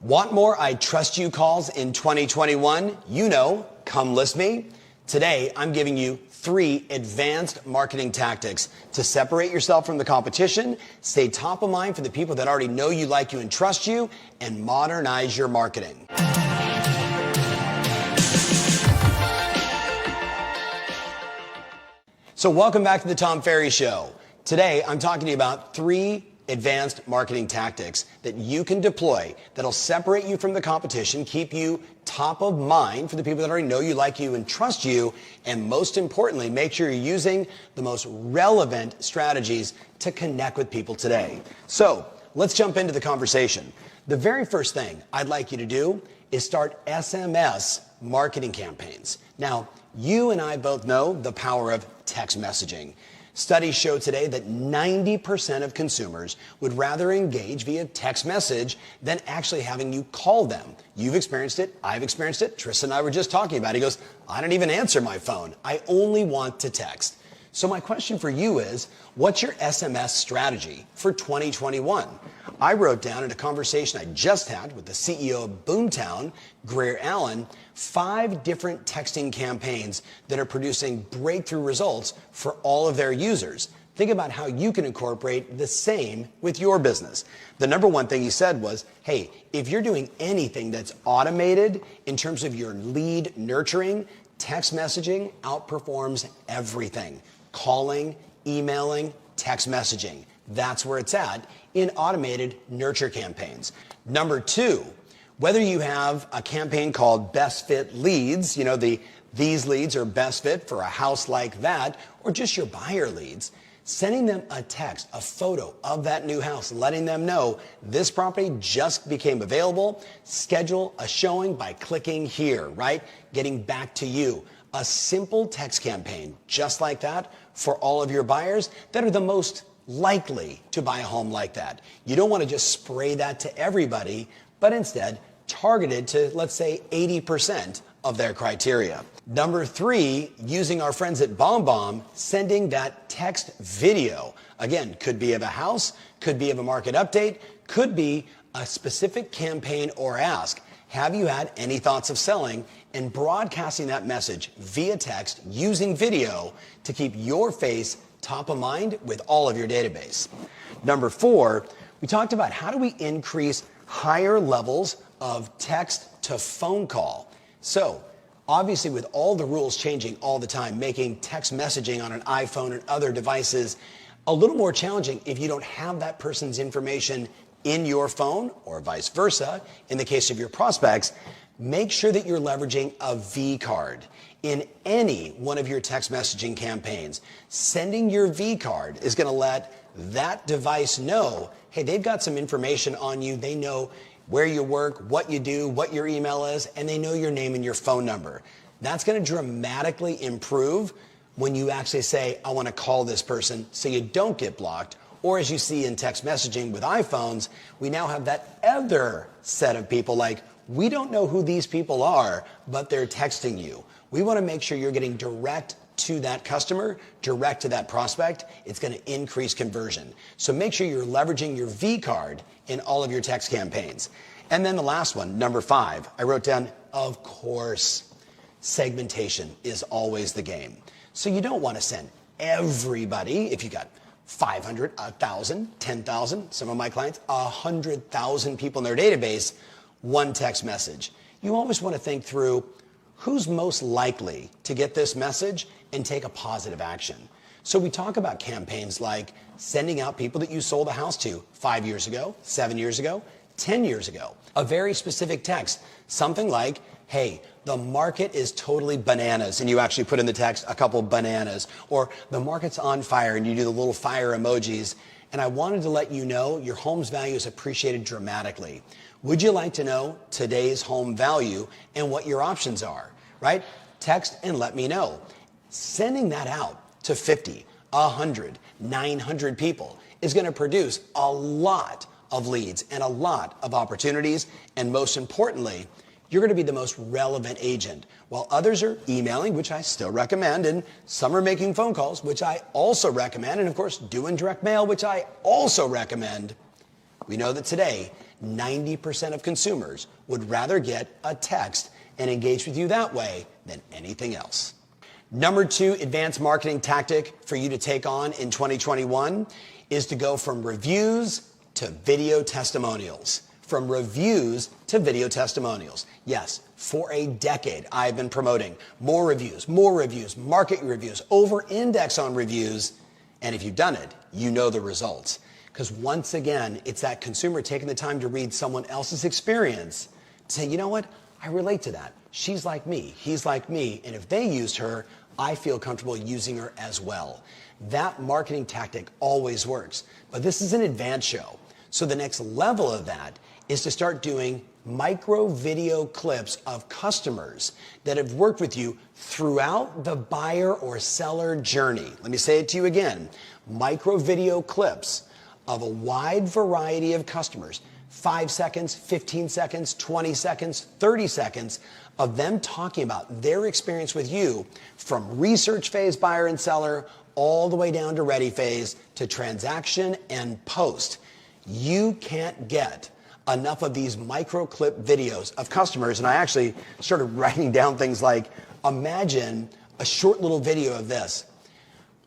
Want more I Trust You calls in 2021? You know, come list me. Today, I'm giving you 3 advanced marketing tactics to separate yourself from the competition, stay top of mind for the people that already know you, like you, and trust you, and modernize your marketing. So welcome back to the Tom Ferry Show. Today, I'm talking to you about 3 advanced marketing tactics that you can deploy that'll separate you from the competition, keep you top of mind for the people that already know you, like you, and trust you, and most importantly, make sure you're using the most relevant strategies to connect with people today. So let's jump into the conversation. The very first thing I'd like you to do is start SMS marketing campaigns. Now, you and I both know the power of text messaging. Studies show today that 90% of consumers would rather engage via text message than actually having you call them. You've experienced it. I've experienced it. Tristan and I were just talking about it. He goes, I don't even answer my phone. I only want to text. So my question for you is, what's your SMS strategy for 2021? I wrote down in a conversation I just had with the CEO of Boomtown, Greer Allen, 5 different texting campaigns that are producing breakthrough results for all of their users. Think about how you can incorporate the same with your business. The number one thing he said was, hey, if you're doing anything that's automated in terms of your lead nurturing, text messaging outperforms everything. Calling, emailing, text messaging. That's where it's at in automated nurture campaigns. Number 2, whether you have a campaign called Best Fit Leads, you know, these leads are best fit for a house like that, or just your buyer leads, sending them a text, a photo of that new house, letting them know this property just became available, schedule a showing by clicking here, right? Getting back to you. A simple text campaign just like that for all of your buyers that are the most likely to buy a home like that. You don't want to just spray that to everybody, but instead targeted to, let's say, 80% of their criteria. Number 3, using our friends at BombBomb, sending that text video. Again, could be of a house, could be of a market update, could be a specific campaign or ask. Have you had any thoughts of selling? And broadcasting that message via text using video to keep your face top of mind with all of your database. Number 4, we talked about how do we increase higher levels of text to phone call. So obviously with all the rules changing all the time, making text messaging on an iPhone and other devices a little more challenging if you don't have that person's information in your phone or vice versa. In the case of your prospects, make sure that you're leveraging a V card in any one of your text messaging campaigns. Sending your V card is going to let that device know, hey, they've got some information on you. They know where you work, what you do, what your email is, and they know your name and your phone number. That's going to dramatically improve when you actually say, I want to call this person, so you don't get blocked. Or as you see in text messaging with iPhones, we now have that other set of people like, we don't know who these people are, but they're texting you. We want to make sure you're getting direct to that customer, direct to that prospect. It's going to increase conversion. So make sure you're leveraging your V card in all of your text campaigns. And then the last one, number 5, I wrote down, of course, segmentation is always the game. So you don't want to send everybody, if you got 500, 1,000, 10,000, some of my clients, 100,000 people in their database, one text message. You always want to think through who's most likely to get this message and take a positive action. So we talk about campaigns like sending out people that you sold a house to 5 years ago, 7 years ago, 10 years ago. A very specific text, something like, hey, the market is totally bananas, and you actually put in the text a couple bananas, or the market's on fire, and you do the little fire emojis, and I wanted to let you know your home's value is appreciated dramatically. Would you like to know today's home value and what your options are, right? Text and let me know. Sending that out to 50, 100, 900 people is going to produce a lot of leads and a lot of opportunities, and most importantly, you're going to be the most relevant agent. While others are emailing, which I still recommend, and some are making phone calls, which I also recommend, and of course doing direct mail, which I also recommend, We know that today, 90% of consumers would rather get a text and engage with you that way than anything else. Number 2 advanced marketing tactic for you to take on in 2021 is to go from reviews to video testimonials. From reviews to video testimonials. Yes, for a decade, I've been promoting more reviews, market reviews, over-index on reviews. And if you've done it, you know the results. Because once again, it's that consumer taking the time to read someone else's experience to say, you know what, I relate to that. She's like me, he's like me, and if they used her, I feel comfortable using her as well. That marketing tactic always works. But this is an advanced show. So the next level of that is to start doing micro video clips of customers that have worked with you throughout the buyer or seller journey. Let me say it to you again. Micro video clips of a wide variety of customers. 5 seconds, 15 seconds, 20 seconds, 30 seconds of them talking about their experience with you from research phase buyer and seller all the way down to ready phase to transaction and post. You can't get enough of these micro clip videos of customers. And I actually started writing down things like, imagine a short little video of this.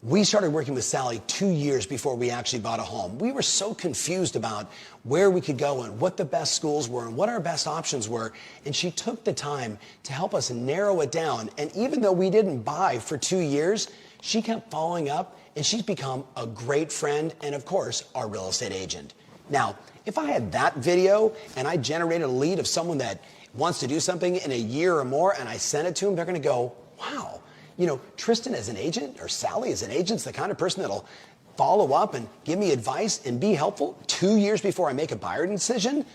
We started working with Sally 2 years before we actually bought a home. We were so confused about where we could go and what the best schools were and what our best options were. And she took the time to help us narrow it down. And even though we didn't buy for 2 years, she kept following up and she's become a great friend and, of course, our real estate agent. Now, if I had that video and I generated a lead of someone that wants to do something in a year or more and I sent it to them, they're going to go, wow. You know, Tristan as an agent or Sally as an agent is the kind of person that'll follow up and give me advice and be helpful 2 years before I make a buyer decision.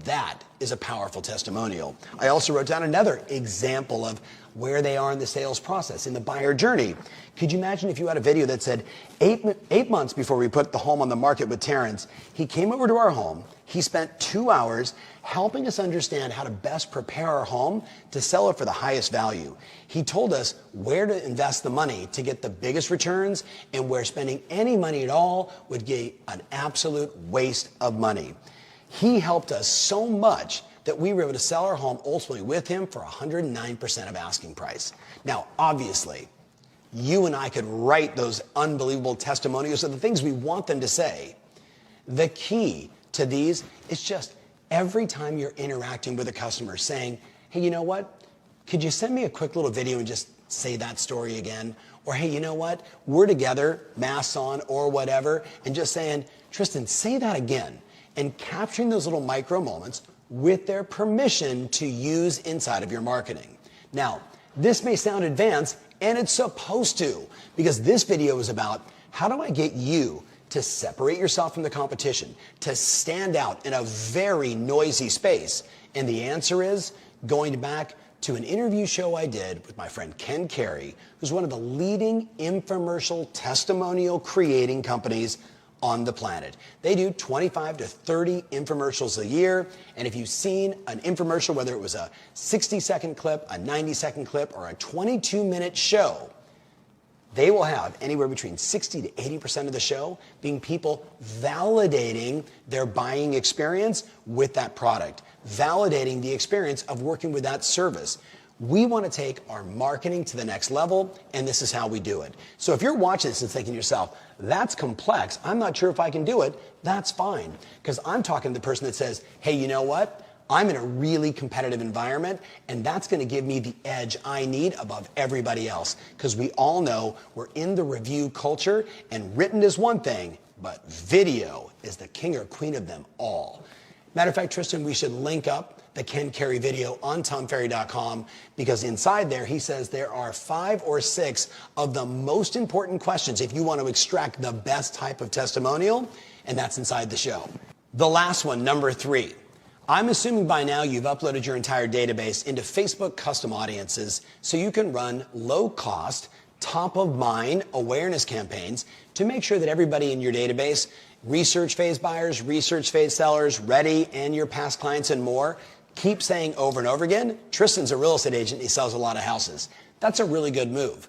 That is a powerful testimonial. I also wrote down another example of where they are in the sales process, in the buyer journey. Could you imagine if you had a video that said, eight months before we put the home on the market with Terrence, he came over to our home, he spent 2 hours helping us understand how to best prepare our home to sell it for the highest value. He told us where to invest the money to get the biggest returns and where spending any money at all would be an absolute waste of money. He helped us so much that we were able to sell our home ultimately with him for 109% of asking price. Now, obviously, you and I could write those unbelievable testimonials of the things we want them to say. The key to these is just every time you're interacting with a customer saying, hey, you know what? Could you send me a quick little video and just say that story again? Or, hey, you know what? We're together, masks on or whatever, and just saying, Tristan, say that again. And capturing those little micro moments with their permission to use inside of your marketing. Now, this may sound advanced, and it's supposed to, because this video is about how do I get you to separate yourself from the competition, to stand out in a very noisy space? And the answer is going back to an interview show I did with my friend Ken Carey, who's one of the leading infomercial testimonial creating companies on the planet. They do 25 to 30 infomercials a year. And if you've seen an infomercial, whether it was a 60-second clip, a 90-second clip, or a 22-minute show, they will have anywhere between 60 to 80% of the show being people validating their buying experience with that product, validating the experience of working with that service. We want to take our marketing to the next level, and this is how we do it. So if you're watching this and thinking to yourself, that's complex, I'm not sure if I can do it, that's fine. Because I'm talking to the person that says, hey, you know what? I'm in a really competitive environment, and that's going to give me the edge I need above everybody else. Because we all know we're in the review culture, and written is one thing, but video is the king or queen of them all. Matter of fact, Tristan, we should link up the Ken Carey video on TomFerry.com, because inside there he says there are 5 or 6 of the most important questions if you want to extract the best type of testimonial, and that's inside the show. The last one, number 3. I'm assuming by now you've uploaded your entire database into Facebook custom audiences so you can run low-cost, top-of-mind awareness campaigns to make sure that everybody in your database, research phase buyers, research phase sellers, ready, and your past clients and more, keep saying over and over again, Tristan's a real estate agent, he sells a lot of houses. That's a really good move.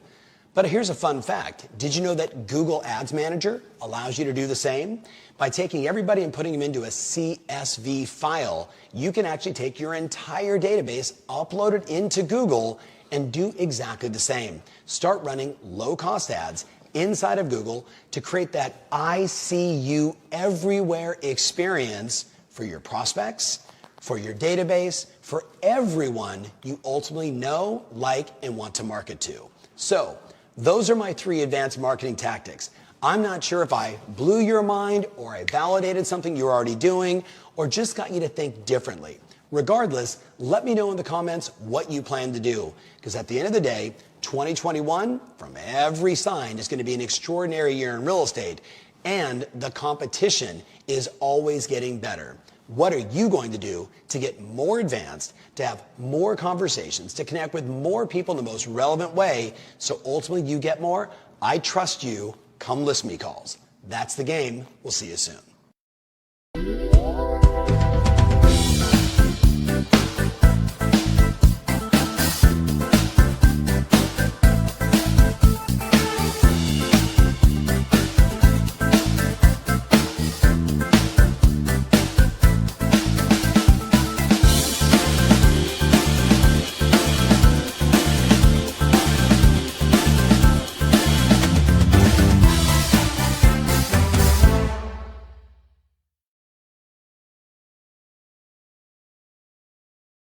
But here's a fun fact. Did you know that Google Ads Manager allows you to do the same? By taking everybody and putting them into a CSV file, you can actually take your entire database, upload it into Google, and do exactly the same. Start running low-cost ads inside of Google to create that I see you everywhere experience for your prospects, for your database, for everyone you ultimately know, like, and want to market to. So, those are my 3 advanced marketing tactics. I'm not sure if I blew your mind or I validated something you're already doing or just got you to think differently. Regardless, let me know in the comments what you plan to do. Because at the end of the day, 2021, from every sign, is going to be an extraordinary year in real estate. And the competition is always getting better. What are you going to do to get more advanced, to have more conversations, to connect with more people in the most relevant way, so ultimately you get more? I trust you. Come list me calls. That's the game. We'll see you soon.